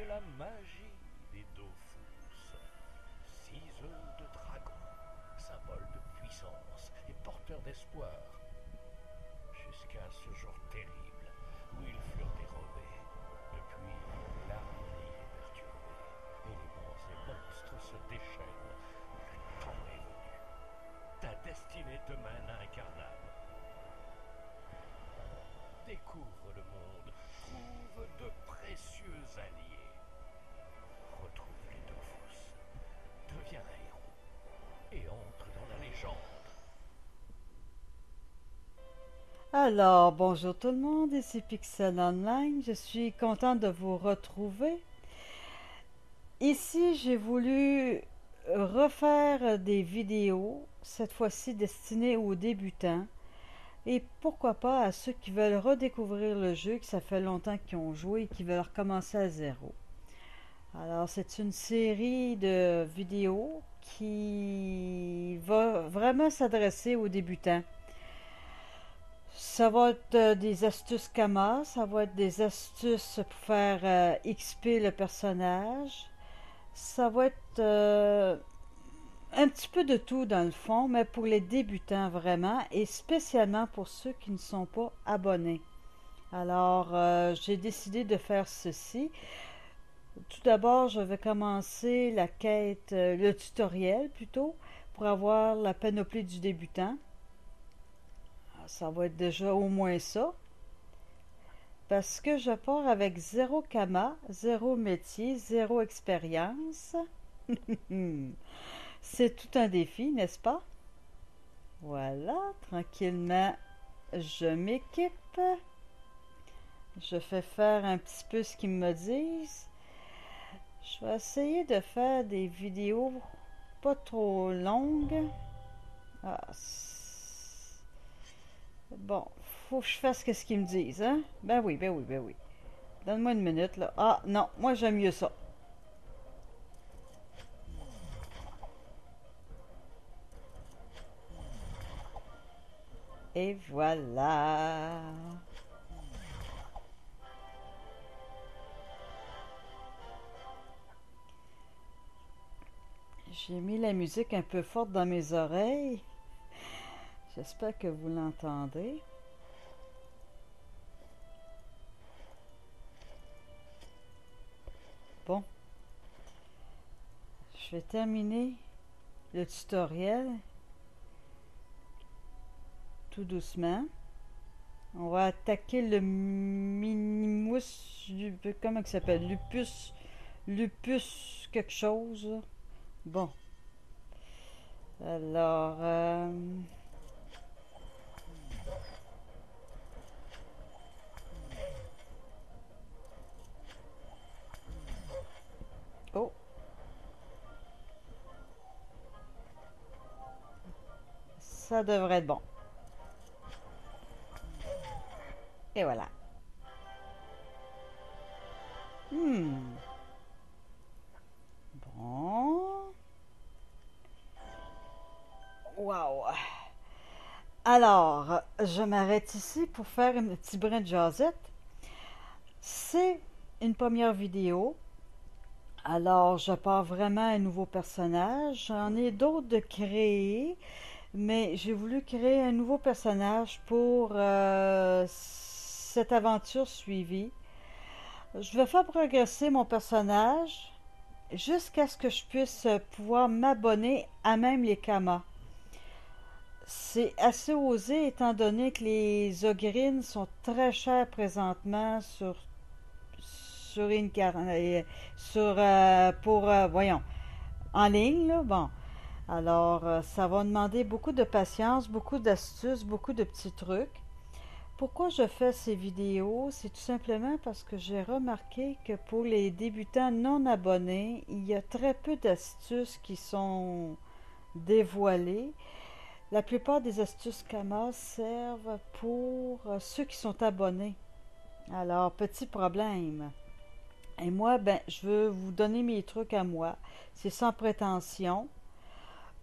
et la magie des Dofus. 6 œufs de dragon, symbole de puissance et porteur d'espoir. Jusqu'à ce jour terrible où ils furent dérobés. Depuis, l'harmonie est perturbée et les bons et monstres se déchaînent. Le temps est venu. Ta destinée te mène incarnable. Découvre le monde, trouve de précieux alliés. Retrouve les Dofus, deviens un héros et entre dans la légende. Alors, bonjour tout le monde, ici Pixel Online. Je suis contente de vous retrouver. Ici, j'ai voulu refaire des vidéos, cette fois-ci destinées aux débutants. Et pourquoi pas à ceux qui veulent redécouvrir le jeu, que ça fait longtemps qu'ils ont joué et qui veulent recommencer à zéro. Alors, c'est une série de vidéos qui va vraiment s'adresser aux débutants. Ça va être des astuces Kama, ça va être des astuces pour faire XP le personnage. Ça va être un petit peu de tout dans le fond, mais pour les débutants vraiment, et spécialement pour ceux qui ne sont pas abonnés. Alors, j'ai décidé de faire ceci. Tout d'abord, je vais commencer la quête, le tutoriel plutôt, pour avoir la panoplie du débutant. Ça va être déjà au moins ça. Parce que je pars avec zéro Kama, zéro métier, zéro expérience. C'est tout un défi, n'est-ce pas? Voilà, tranquillement, je m'équipe. Je fais faire un petit peu ce qu'ils me disent. Je vais essayer de faire des vidéos pas trop longues. Ah, bon, faut que je fasse ce qu'ils me disent, hein? Ben oui, ben oui, ben oui. Donne-moi une minute, là. Ah, non, moi j'aime mieux ça. Et voilà. J'ai mis la musique un peu forte dans mes oreilles. J'espère que vous l'entendez. Bon, je vais terminer le tutoriel tout doucement. On va attaquer le Minimus, comment il s'appelle? Lupus quelque chose. Bon, alors, oh, ça devrait être bon. Et voilà. Hmm, bon. Wow. Alors, je m'arrête ici pour faire un petit brin de jasette. C'est une première vidéo. Alors, je pars vraiment un nouveau personnage. J'en ai d'autres de créer, mais j'ai voulu créer un nouveau personnage pour cette aventure suivie. Je vais faire progresser mon personnage jusqu'à ce que je puisse pouvoir m'abonner à même les kamas. C'est assez osé étant donné que les ogrines sont très chères présentement sur pour voyons en ligne là. Bon, alors ça va demander beaucoup de patience, beaucoup d'astuces, beaucoup de petits trucs. Pourquoi je fais ces vidéos? C'est tout simplement parce que j'ai remarqué que pour les débutants non abonnés, il y a très peu d'astuces qui sont dévoilées. La plupart des astuces Kama servent pour ceux qui sont abonnés. Alors, petit problème. Et moi, ben, je veux vous donner mes trucs à moi. C'est sans prétention.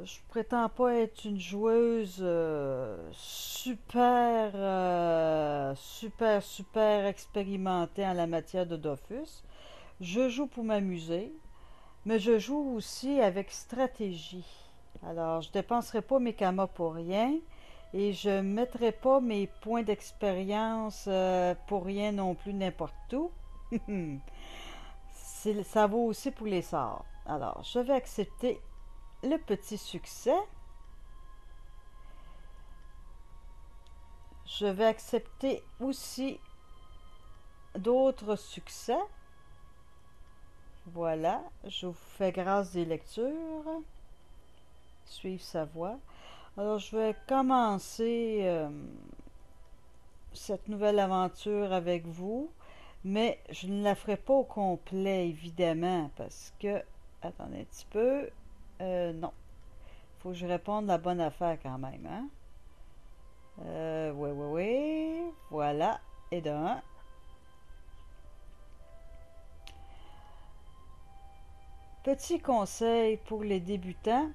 Je prétends pas être une joueuse super expérimentée en la matière de Dofus. Je joue pour m'amuser, mais je joue aussi avec stratégie. Alors, je dépenserai pas mes kamas pour rien et je mettrai pas mes points d'expérience pour rien non plus n'importe où. Ça vaut aussi pour les sorts. Alors, je vais accepter le petit succès. Je vais accepter aussi d'autres succès. Voilà, je vous fais grâce des lectures. Suivre sa voie. Alors, je vais commencer cette nouvelle aventure avec vous, mais je ne la ferai pas au complet, évidemment, parce que... Attendez un petit peu. Non. Faut que je réponde la bonne affaire quand même, hein? Oui, oui, oui. Voilà. Et d'un. Petit conseil pour les débutants,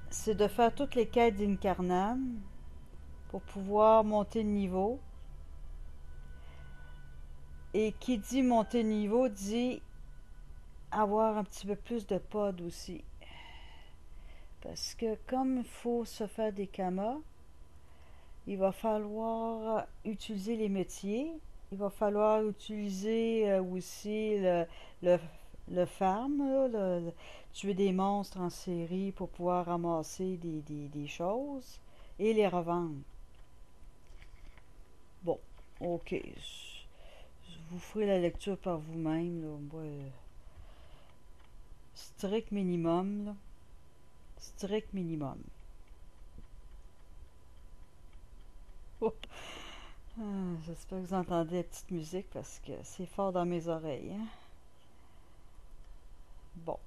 c'est de faire toutes les quêtes d'Incarnam pour pouvoir monter de niveau. Et qui dit monter de niveau dit avoir un petit peu plus de pods aussi. Parce que comme il faut se faire des kamas, il va falloir utiliser les métiers. Il va falloir utiliser aussi le, le farm, là, tuer des monstres en série pour pouvoir ramasser des choses et les revendre. Bon, ok. Vous ferez la lecture par vous-même. Moi, strict minimum. Là. Strict minimum. Oh. J'espère que vous entendez la petite musique parce que c'est fort dans mes oreilles. Hein? Bon.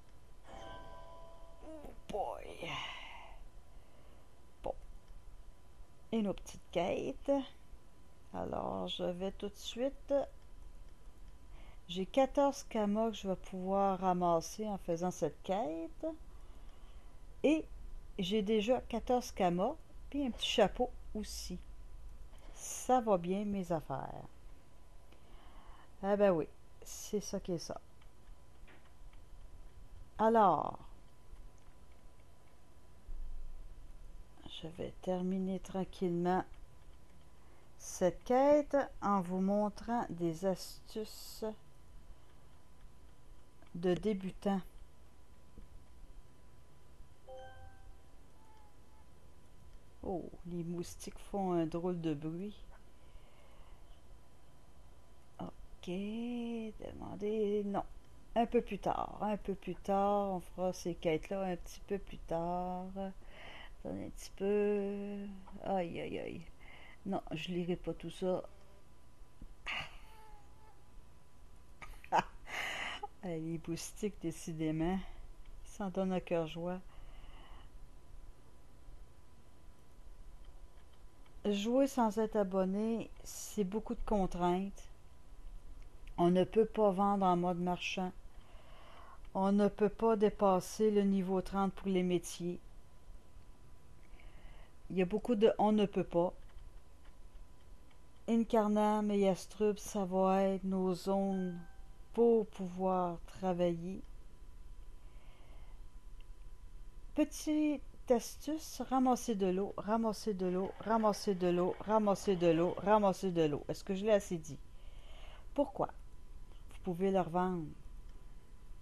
Oh boy. Bon. Et nos petites quêtes. Alors, je vais tout de suite. J'ai 14 kamas que je vais pouvoir ramasser en faisant cette quête. Et j'ai déjà 14 kamas. Puis un petit chapeau aussi. Ça va bien mes affaires. Ah ben oui, c'est ça qui est ça. Alors, je vais terminer tranquillement cette quête en vous montrant des astuces de débutants. Oh, les moustiques font un drôle de bruit. Ok, demandez... Non, un peu plus tard. Un peu plus tard, on fera ces quêtes-là un petit peu plus tard. Attendez un petit peu... Aïe, aïe, aïe. Non, je lirai pas tout ça. Les moustiques, décidément, s'en donnent à cœur joie. Jouer sans être abonné, c'est beaucoup de contraintes. On ne peut pas vendre en mode marchand. On ne peut pas dépasser le niveau 30 pour les métiers. Il y a beaucoup de on ne peut pas. Incarnam et Yastrub, ça va être nos zones pour pouvoir travailler. Petite astuce, ramasser de l'eau, ramasser de l'eau, ramasser de l'eau, ramasser de l'eau, ramasser de l'eau. Est-ce que je l'ai assez dit? Pourquoi? Vous pouvez le revendre.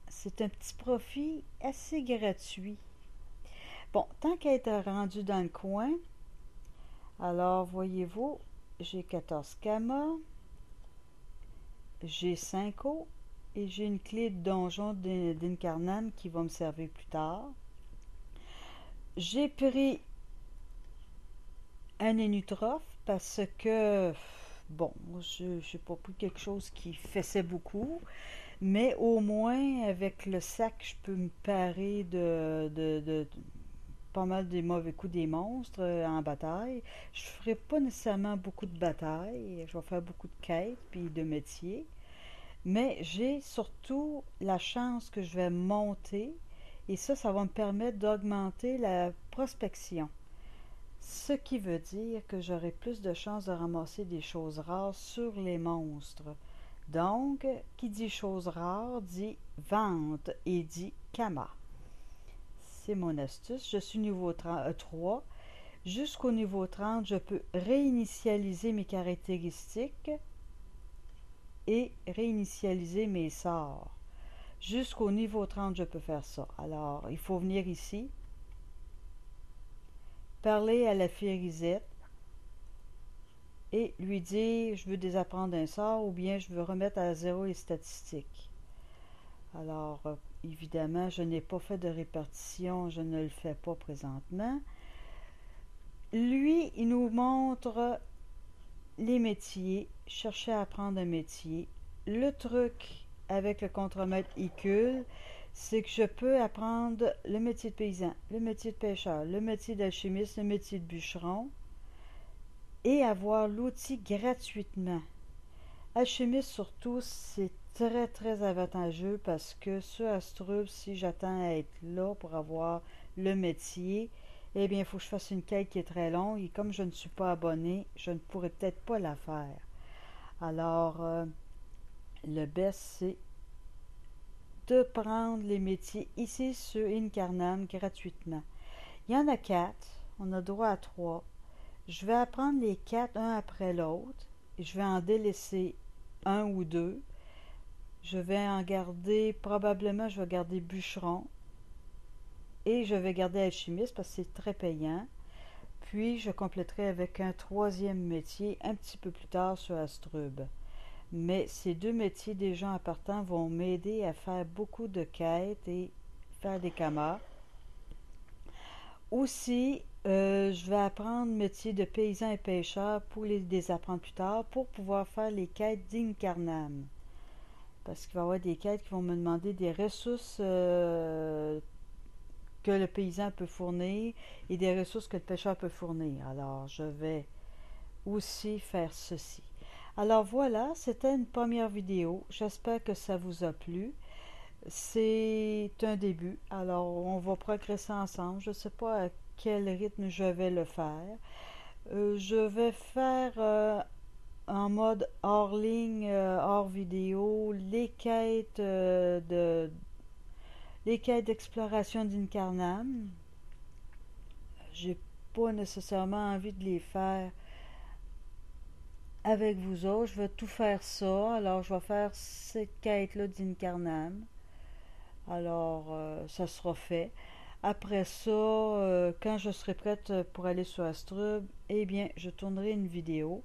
C'est un petit profit assez gratuit. Bon, tant qu'à être rendu dans le coin, alors voyez-vous, j'ai 14 kamas, j'ai 5 eaux et j'ai une clé de donjon d'Incarnam qui va me servir plus tard. J'ai pris un énutrophe parce que, bon, je n'ai pas pris quelque chose qui fessait beaucoup, mais au moins avec le sac, je peux me parer de pas mal des mauvais coups des monstres en bataille. Je ferai pas nécessairement beaucoup de batailles, je vais faire beaucoup de quêtes puis de métiers, mais j'ai surtout la chance que je vais monter et ça va me permettre d'augmenter la prospection. Ce qui veut dire que j'aurai plus de chances de ramasser des choses rares sur les monstres Donc, qui dit chose rare dit vente et dit Kama. C'est mon astuce. Je suis niveau 3. Jusqu'au niveau 30, je peux réinitialiser mes caractéristiques et réinitialiser mes sorts. Jusqu'au niveau 30, je peux faire ça. Alors, il faut venir ici, parler à la fée Risette et lui dire je veux désapprendre un sort ou bien je veux remettre à zéro les statistiques. Alors, évidemment, je n'ai pas fait de répartition, je ne le fais pas présentement. Lui, il nous montre les métiers, chercher à apprendre un métier. Le truc avec le contremaître Icule, c'est que je peux apprendre le métier de paysan, le métier de pêcheur, le métier d'alchimiste, le métier de bûcheron et avoir l'outil gratuitement. Alchimiste surtout, c'est très très avantageux parce que sur Astrub, si j'attends à être là pour avoir le métier, eh bien il faut que je fasse une quête qui est très longue et comme je ne suis pas abonné, je ne pourrais peut-être pas la faire. Alors, le best c'est de prendre les métiers ici sur Incarnam gratuitement. Il y en a 4, on a droit à 3. Je vais apprendre les 4 un après l'autre et je vais en délaisser un ou deux. Je vais en garder, probablement je vais garder bûcheron et je vais garder alchimiste parce que c'est très payant. Puis je compléterai avec un troisième métier un petit peu plus tard sur Astrub. Mais ces deux métiers déjà en partant vont m'aider à faire beaucoup de quêtes et faire des kamas. Aussi, je vais apprendre le métier de paysan et pêcheur pour les apprendre plus tard pour pouvoir faire les quêtes d'Incarnam. Parce qu'il va y avoir des quêtes qui vont me demander des ressources que le paysan peut fournir et des ressources que le pêcheur peut fournir. Alors, je vais aussi faire ceci. Alors voilà, c'était une première vidéo. J'espère que ça vous a plu. C'est un début. Alors, on va progresser ensemble. Je ne sais pas à quel rythme je vais le faire. Je vais faire en mode hors ligne, hors vidéo, les quêtes d'exploration d'Incarnam. J'ai pas nécessairement envie de les faire avec vous autres. Je vais tout faire ça. Alors, je vais faire cette quête-là d'Incarnam. Alors, ça sera fait. Après ça, quand je serai prête pour aller sur Astrub, eh bien, je tournerai une vidéo.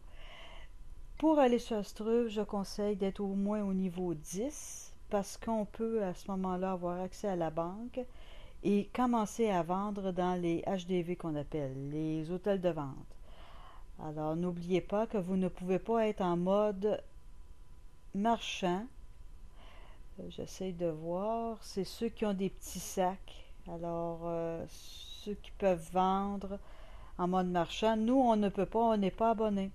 Pour aller sur Astrub, je conseille d'être au moins au niveau 10 parce qu'on peut à ce moment-là avoir accès à la banque et commencer à vendre dans les HDV qu'on appelle, les hôtels de vente. Alors, n'oubliez pas que vous ne pouvez pas être en mode marchand. J'essaie de voir. C'est ceux qui ont des petits sacs. Alors, ceux qui peuvent vendre en mode marchand. Nous, on ne peut pas, on n'est pas abonné.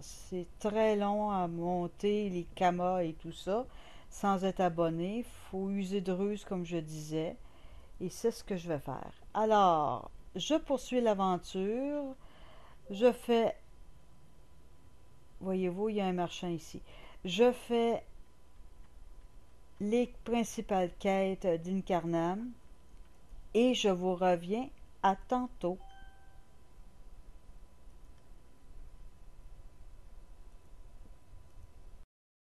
C'est très long à monter les camas et tout ça sans être abonné. Il faut user de ruse, comme je disais. Et c'est ce que je vais faire. Alors, je poursuis l'aventure. Je fais... Voyez-vous, il y a un marchand ici. Je fais les principales quêtes d'Incarnam et je vous reviens à tantôt.